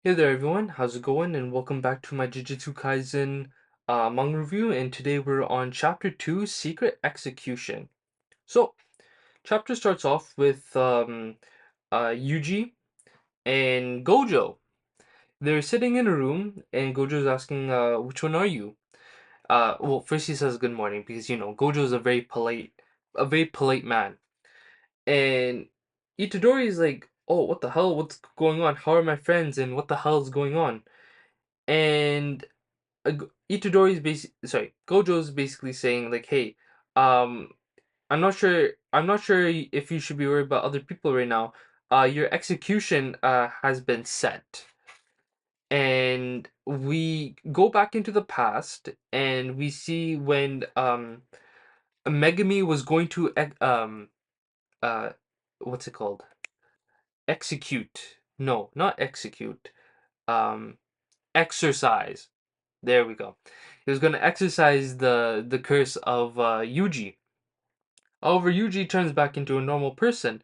Hey there everyone, how's it going? And welcome back to my Jujutsu Kaisen manga review. And today we're on chapter 2, Secret Execution. So, chapter starts off with Yuji and Gojo. They're sitting in a room and Gojo's asking, which one are you? Well, first he says good morning because Gojo's a very polite man. And Itadori is like, oh, what the hell? What's going on? How are my friends? And what the hell is going on? And Itadori's Gojo's basically saying like, "Hey, um, I'm not sure if you should be worried about other people right now. Your execution has been set." And we go back into the past, and we see when Megami was going to uh what's it called? Execute. No, not execute. Um, exercise. There we go. He was going to exercise the curse of Yuji. However, Yuji turns back into a normal person,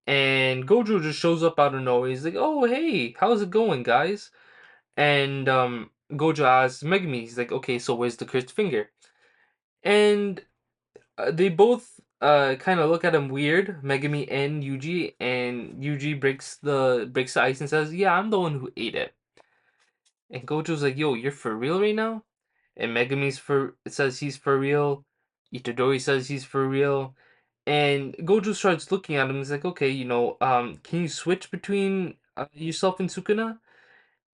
and Gojo just shows up out of nowhere. He's like, "Oh, hey, how's it going, guys?" And Gojo asks Megumi. He's like, "Okay, so where's the cursed finger?" And they both kind of look at him weird, Megumi and Yuji. And Yuji breaks the ice and says, "Yeah, I'm the one who ate it." And Gojo's like, "Yo, you're for real right now?" And says he's for real. Itadori says he's for real. And Gojo starts looking at him. He's like, okay, can you switch between yourself and Sukuna?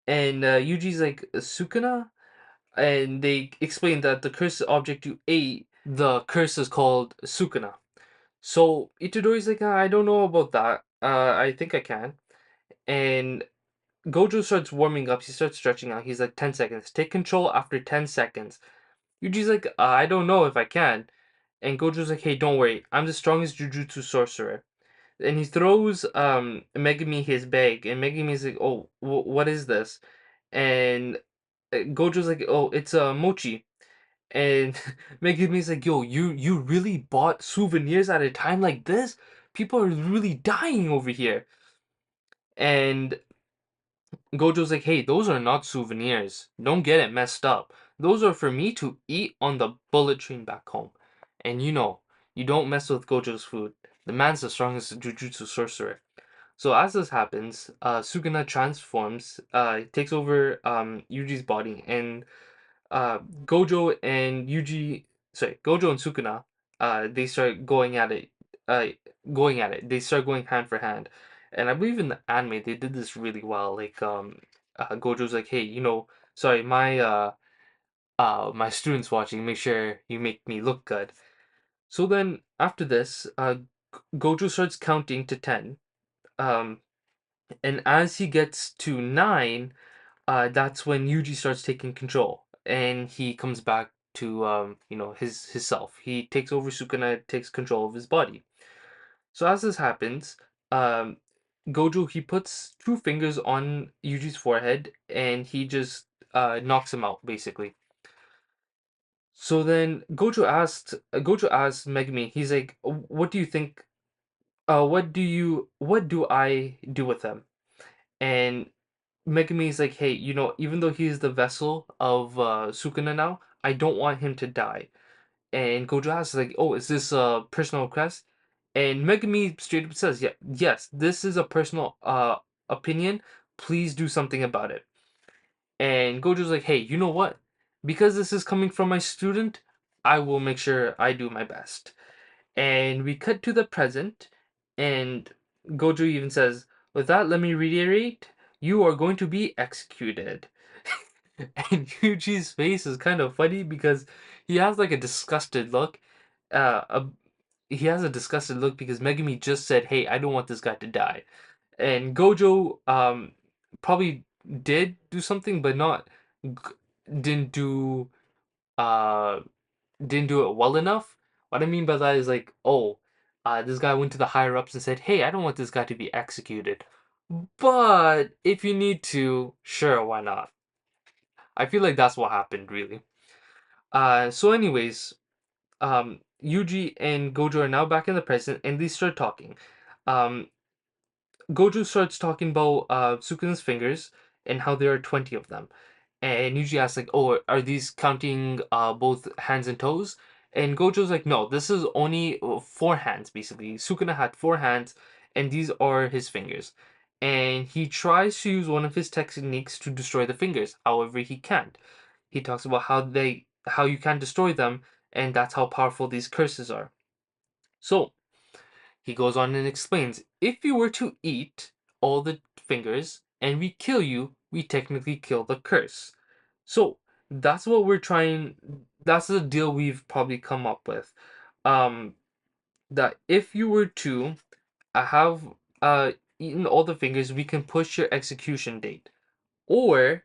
And Yuji's like, Sukuna? And they explain that the cursed object you ate, the curse is called Sukuna. So Itadori's like, I don't know about that. I think I can. And Gojo starts warming up. He starts stretching out. He's like, 10 seconds. Take control after 10 seconds. Yuji's like, I don't know if I can. And Gojo's like, hey, don't worry. I'm the strongest Jujutsu sorcerer. And he throws Megumi his bag. And Megumi's like, oh, what is this? And Gojo's like, oh, it's a mochi. And Megumi's like, yo, you really bought souvenirs at a time like this? People are really dying over here. And Gojo's like, hey, those are not souvenirs. Don't get it messed up. Those are for me to eat on the bullet train back home. And you don't mess with Gojo's food. The man's the strongest Jujutsu sorcerer. So as this happens, Suguna transforms, takes over Yuji's body, and Gojo and Gojo and Sukuna, they start uh, going at it. They start going hand for hand, and I believe in the anime they did this really well. Like, Gojo's like, hey, sorry, my students watching. Make sure you make me look good. So then after this, Gojo starts counting to 10. Um, and as he gets to 9, that's when Yuji starts taking control, and he comes back to his self. He takes over Sukuna, takes control of his body. So as this happens, um, Gojo he puts two fingers on Yuji's forehead, and he just knocks him out basically. So then Gojo asks Megumi. He's like, "What do you think? What do I do with him?" And Megumi is like, hey, even though he's the vessel of Sukuna now, I don't want him to die. And Gojo asks, like, oh, is this a personal request? And Megumi straight up says, yeah, yes, this is a personal opinion. Please do something about it. And Gojo's like, hey, you know what? Because this is coming from my student, I will make sure I do my best. And we cut to the present, and Gojo even says, with that, let me reiterate, you are going to be executed. And Yuji's face is kind of funny because he has like a disgusted look. Uh, a, he has a disgusted look because Megumi just said, hey, I don't want this guy to die. And Gojo probably did do something, but not g- didn't do uh didn't do it well enough. What I mean by that is like, oh, this guy went to the higher ups and said, hey, I don't want this guy to be executed. But if you need to, sure, why not? I feel like that's what happened, really. So anyways, Yuji and Gojo are now back in the present, and they start talking. Um, Gojo starts talking about Sukuna's fingers, and how there are 20 of them. And Yuji asks like, "Oh, are these counting both hands and toes?" And Gojo's like, "No, this is only four hands basically. Sukuna had four hands, and these are his fingers." And he tries to use one of his techniques to destroy the fingers. However, he can't. He talks about how you can't destroy them, and that's how powerful these curses are. So he goes on and explains, if you were to eat all the fingers and we kill you, we technically kill the curse. So that's what we're trying, that's the deal we've probably come up with. Um, that if you were to have eaten all the fingers, we can push your execution date. Or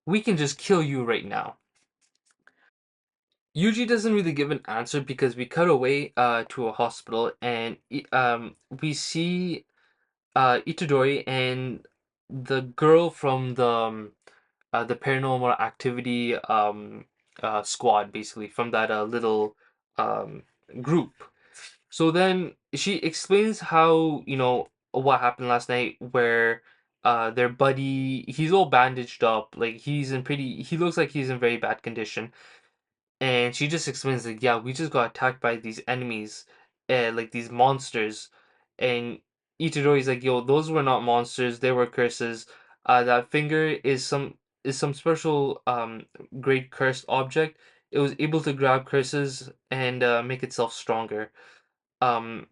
we can just kill you right now. Yuji doesn't really give an answer because we cut away to a hospital and we see Itadori and the girl from the paranormal activity squad, basically from that little um, group. So then she explains how what happened last night, where their buddy, he's all bandaged up, like he looks like he's in very bad condition, and she just explains like, yeah, we just got attacked by these enemies, like these monsters. And Itadori's like, yo, those were not monsters, they were curses. That finger is some special great cursed object. It was able to grab curses and make itself stronger. Um,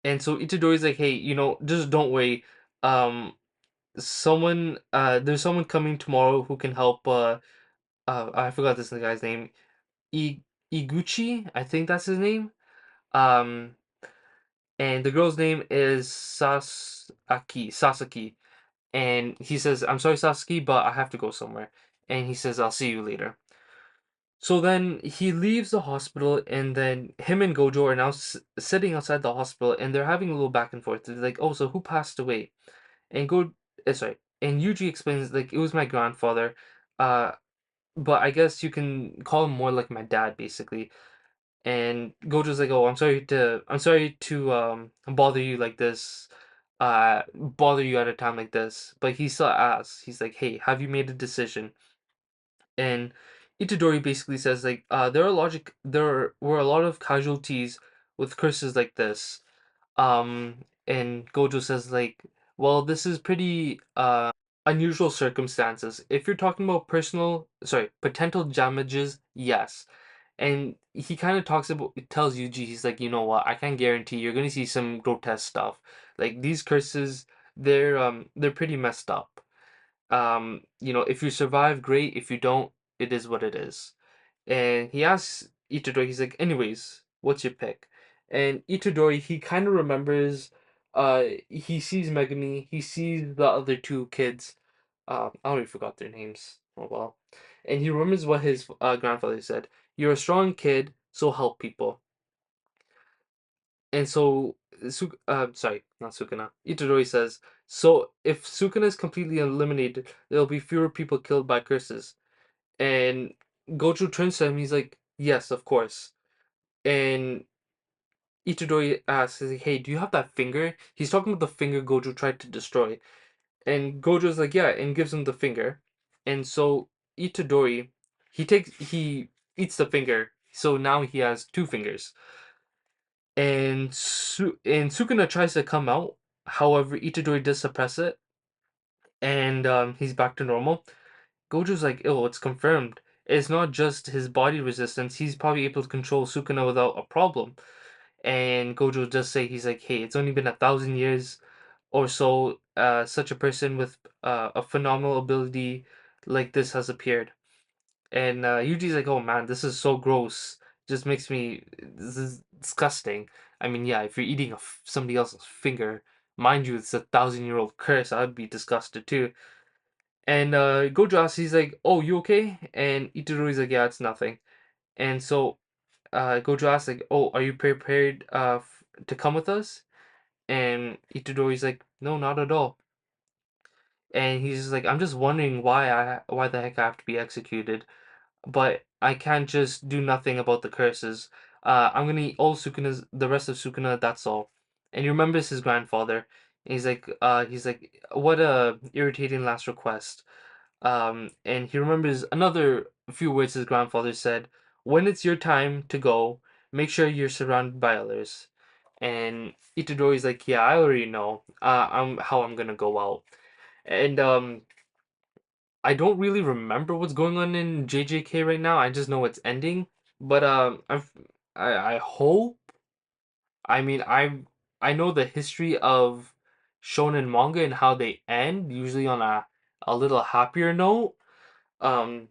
and so Itadori's like, hey, just don't worry. Um, there's someone coming tomorrow who can help. I forgot this guy's name. I Iguchi, I think that's his name. Um, and the girl's name is Sasaki. And he says, "I'm sorry, Sasaki, but I have to go somewhere." And he says, "I'll see you later." So then he leaves the hospital, and then him and Gojo are now sitting outside the hospital, and they're having a little back and forth. They're like, "Oh, so who passed away?" And sorry, and Yuji explains like, "It was my grandfather, uh, but I guess you can call him more like my dad, basically." And Gojo's like, "Oh, I'm sorry to bother you like this, bother you at a time like this." But he still asks, he's like, "Hey, have you made a decision?" And Itadori basically says like, there were a lot of casualties with curses like this." And Gojo says like, "Well, this is pretty unusual circumstances. If you're talking about potential damages, yes." And he kind of tells Yuji, he's like, "You know what? I can't guarantee you're gonna see some grotesque stuff. Like these curses, they're pretty messed up. If you survive, great. If you don't, it is what it is." And he asks Itadori, he's like, "Anyways, what's your pick?" And Itadori, he kind of remembers, he sees Megami, he sees the other two kids. I already forgot their names. Oh well. And he remembers what his grandfather said: "You're a strong kid, so help people." And so, sorry, not Sukuna. Itadori says, "So if Sukuna is completely eliminated, there'll be fewer people killed by curses." And Gojo turns to him, he's like, "Yes, of course." And Itadori asks, he's like, "Hey, do you have that finger?" He's talking about the finger Gojo tried to destroy. And Gojo's like, "Yeah," and gives him the finger. And so Itadori, he eats the finger. So now he has two fingers. And Sukuna tries to come out. However, Itadori does suppress it, and he's back to normal. Gojo's like, "Oh, it's confirmed. It's not just his body resistance. He's probably able to control Sukuna without a problem." And Gojo does say, he's like, "Hey, it's only been 1,000 years or so. Such a person with a phenomenal ability like this has appeared." And Yuji's like, "Oh man, this is so gross. Just makes me this is disgusting." I mean, yeah, if you're eating somebody else's finger, mind you, it's 1,000-year-old curse, I'd be disgusted too. And Gojo asks, he's like, "Oh, you okay?" And Itadori's like, "Yeah, it's nothing." And so Gojo asks like, "Oh, are you prepared to come with us?" And Itadori's like, "No, not at all." And he's just like, "I'm just wondering why the heck I have to be executed, but I can't just do nothing about the curses. I'm gonna eat all the rest of Sukuna, that's all." And he remembers his grandfather. He's like, what a irritating last request. And he remembers another few words his grandfather said: "When it's your time to go, make sure you're surrounded by others." And Itadori's like, "Yeah, I already know. I'm gonna go out." And I don't really remember what's going on in JJK right now. I just know it's ending. But I hope. I mean, I know the history of shonen manga and how they end, usually on a little happier note. Um,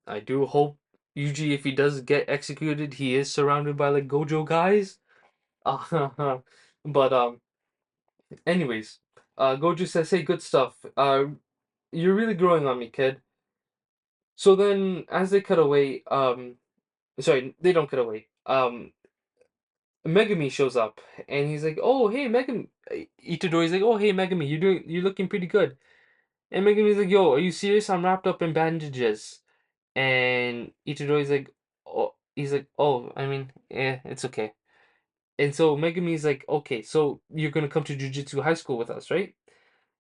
I do hope Yuji, if he does get executed, he is surrounded by like Gojo guys. But anyways, Gojo says, "Hey, good stuff. You're really growing on me, kid." So then, as they cut away, sorry, they don't cut away. Megami shows up, and he's like, "Oh, hey, Megami." Itadori's like, "Oh, hey, Megami, you're looking pretty good." And Megami's like, "Yo, are you serious? I'm wrapped up in bandages." And Itadori's like, "Oh," he's like, "Oh, I mean, it's okay." And so Megami's like, "Okay, so you're gonna come to Jujutsu High School with us, right?"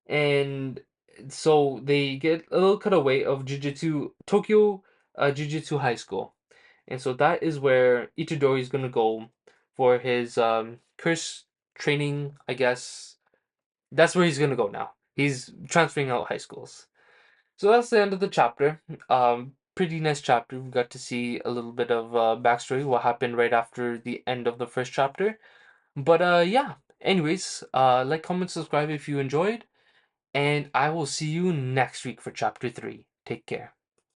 And so they get a little cutaway of Jujutsu Tokyo Jujutsu High School. And so that is where Itadori is gonna go for his curse training, I guess. That's where he's gonna go now. He's transferring out high schools. So that's the end of the chapter. Pretty nice chapter. We got to see a little bit of backstory, what happened right after the end of the first chapter. But yeah. Anyways, like, comment, subscribe if you enjoyed, and I will see you next week for chapter 3. Take care.